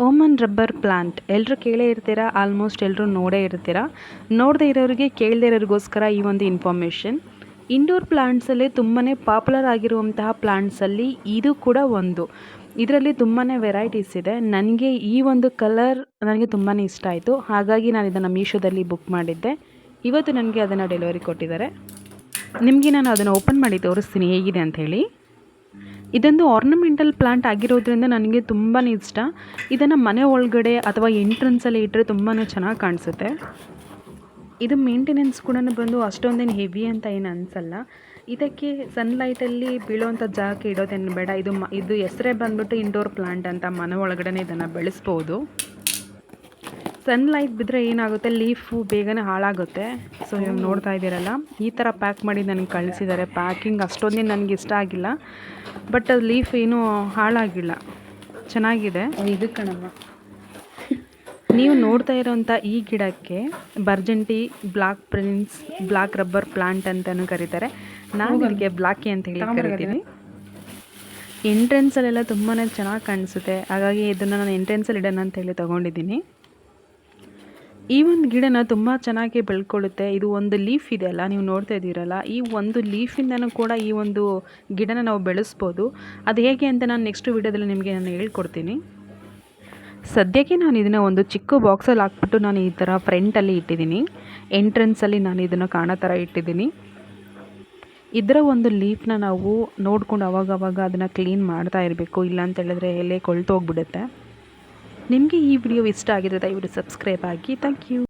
Oman rubber plant ಎಲ್ಲರೂ ಕೇಳೇ ಇರ್ತೀರಾ, ಆಲ್ಮೋಸ್ಟ್ ಎಲ್ಲರೂ ನೋಡೇ ಇರ್ತೀರಾ. ನೋಡದೇ ಇರೋರಿಗೆ ಕೇಳದೇ ಇರೋರಿಗೋಸ್ಕರ ಈ ಒಂದು ಇನ್ಫಾರ್ಮೇಷನ್. ಇಂಡೋರ್ ಪ್ಲಾಂಟ್ಸಲ್ಲಿ ತುಂಬಾ ಪಾಪ್ಯುಲರ್ ಆಗಿರುವಂತಹ ಪ್ಲಾಂಟ್ಸಲ್ಲಿ ಇದು ಕೂಡ ಒಂದು. ಇದರಲ್ಲಿ ತುಂಬಾ ವೆರೈಟೀಸ್ ಇದೆ. ನನಗೆ ಈ ಒಂದು ಕಲರ್ ನನಗೆ ತುಂಬಾ ಇಷ್ಟ ಆಯಿತು, ಹಾಗಾಗಿ ನಾನು ಇದನ್ನು ಮೀಶೋದಲ್ಲಿ ಬುಕ್ ಮಾಡಿದ್ದೆ. ಇವತ್ತು ನನಗೆ ಅದನ್ನು ಡೆಲಿವರಿ ಕೊಟ್ಟಿದ್ದಾರೆ. ನಿಮಗೆ ನಾನು ಅದನ್ನು ಓಪನ್ ಮಾಡಿ ತೋರಿಸ್ತೀನಿ ಹೇಗಿದೆ ಅಂಥೇಳಿ. ಇದೊಂದು ಆರ್ನಮೆಂಟಲ್ ಪ್ಲಾಂಟ್ ಆಗಿರೋದ್ರಿಂದ ನನಗೆ ತುಂಬಾ ಇಷ್ಟ. ಇದನ್ನು ಮನೆ ಒಳಗಡೆ ಅಥವಾ ಎಂಟ್ರೆನ್ಸಲ್ಲಿ ಇಟ್ಟರೆ ತುಂಬಾ ಚೆನ್ನಾಗಿ ಕಾಣಿಸುತ್ತೆ. ಇದು ಮೇಂಟೆನೆನ್ಸ್ ಕೂಡ ಬಂದು ಅಷ್ಟೊಂದೇನು ಹೆವಿ ಅಂತ ಏನು ಅನಿಸಲ್ಲ. ಇದಕ್ಕೆ ಸನ್ಲೈಟಲ್ಲಿ ಬೀಳುವಂಥ ಜಾಗಕ್ಕೆ ಇಡೋದೇನು ಬೇಡ. ಇದು ಹೆಸರೇ ಬಂದ್ಬಿಟ್ಟು ಇಂಡೋರ್ ಪ್ಲಾಂಟ್ ಅಂತ. ಮನೆ ಒಳಗಡೆ ಇದನ್ನು ಬೆಳೆಸ್ಬೋದು. ಸನ್ಲೈಟ್ ಬಿದ್ದರೆ ಏನಾಗುತ್ತೆ, ಲೀಫು ಬೇಗನೆ ಹಾಳಾಗುತ್ತೆ. ಸೊ ಇವಾಗ ನೋಡ್ತಾ ಇದ್ದೀರಲ್ಲ, ಈ ಥರ ಪ್ಯಾಕ್ ಮಾಡಿ ನನಗೆ ಕಳಿಸಿದ್ದಾರೆ. ಪ್ಯಾಕಿಂಗ್ ಅಷ್ಟೊಂದೇ ನನಗೆ ಇಷ್ಟ ಆಗಿಲ್ಲ, ಬಟ್ ಅದು ಲೀಫ್ ಏನೂ ಹಾಳಾಗಿಲ್ಲ, ಚೆನ್ನಾಗಿದೆ. ಇದು ಕಣಮ್ಮ, ನೀವು ನೋಡ್ತಾ ಇರೋವಂಥ ಈ ಗಿಡಕ್ಕೆ burgundy black prince black rubber plant ಅಂತಲೂ ಕರೀತಾರೆ. ನಾನು ಇದಕ್ಕೆ ಬ್ಲಾಕಿ ಅಂತ ಹೇಳಿ ಕರಿತೀನಿ. ಎಂಟ್ರೆನ್ಸಲ್ಲೆಲ್ಲ ತುಂಬಾ ಚೆನ್ನಾಗಿ ಕಾಣಿಸುತ್ತೆ, ಹಾಗಾಗಿ ಇದನ್ನು ನಾನು ಎಂಟ್ರೆನ್ಸಲ್ಲಿ ಇಡೋಣ ಅಂತೇಳಿ ತೊಗೊಂಡಿದ್ದೀನಿ. ಈ ಒಂದು ಗಿಡನ ತುಂಬ ಚೆನ್ನಾಗಿ ಬೆಳ್ಕೊಳ್ಳುತ್ತೆ. ಇದು ಒಂದು ಲೀಫ್ ಇದೆಯಲ್ಲ, ನೀವು ನೋಡ್ತಾ ಇದ್ದೀರಲ್ಲ, ಈ ಒಂದು ಲೀಫಿಂದನೂ ಕೂಡ ಈ ಒಂದು ಗಿಡನ ನಾವು ಬೆಳೆಸ್ಬೋದು. ಅದು ಹೇಗೆ ಅಂತ ನಾನು ನೆಕ್ಸ್ಟ್ ವೀಡಿಯೋದಲ್ಲಿ ನಿಮಗೆ ನಾನು ಹೇಳ್ಕೊಡ್ತೀನಿ. ಸದ್ಯಕ್ಕೆ ನಾನು ಇದನ್ನು ಒಂದು ಚಿಕ್ಕ ಬಾಕ್ಸಲ್ಲಿ ಹಾಕ್ಬಿಟ್ಟು ನಾನು ಈ ಥರ ಫ್ರಂಟಲ್ಲಿ ಇಟ್ಟಿದ್ದೀನಿ. ಎಂಟ್ರೆನ್ಸಲ್ಲಿ ನಾನು ಇದನ್ನು ಕಾಣೋ ಥರ ಇಟ್ಟಿದ್ದೀನಿ. ಇದರ ಒಂದು ಲೀಫ್ನ ನಾವು ನೋಡ್ಕೊಂಡು ಅವಾಗವಾಗ ಅದನ್ನು ಕ್ಲೀನ್ ಮಾಡ್ತಾ ಇರಬೇಕು, ಇಲ್ಲ ಅಂತ ಹೇಳಿದ್ರೆ ಎಲೆ ಕೊಳ್ತೋಗ್ಬಿಡುತ್ತೆ. ನಿಮಗೆ ಈ ವಿಡಿಯೋ ಇಷ್ಟ ಆಗಿದ್ರೆ ದಯವಿಟ್ಟು ಸಬ್ಸ್ಕ್ರೈಬ್ ಆಗಿ. Thank you.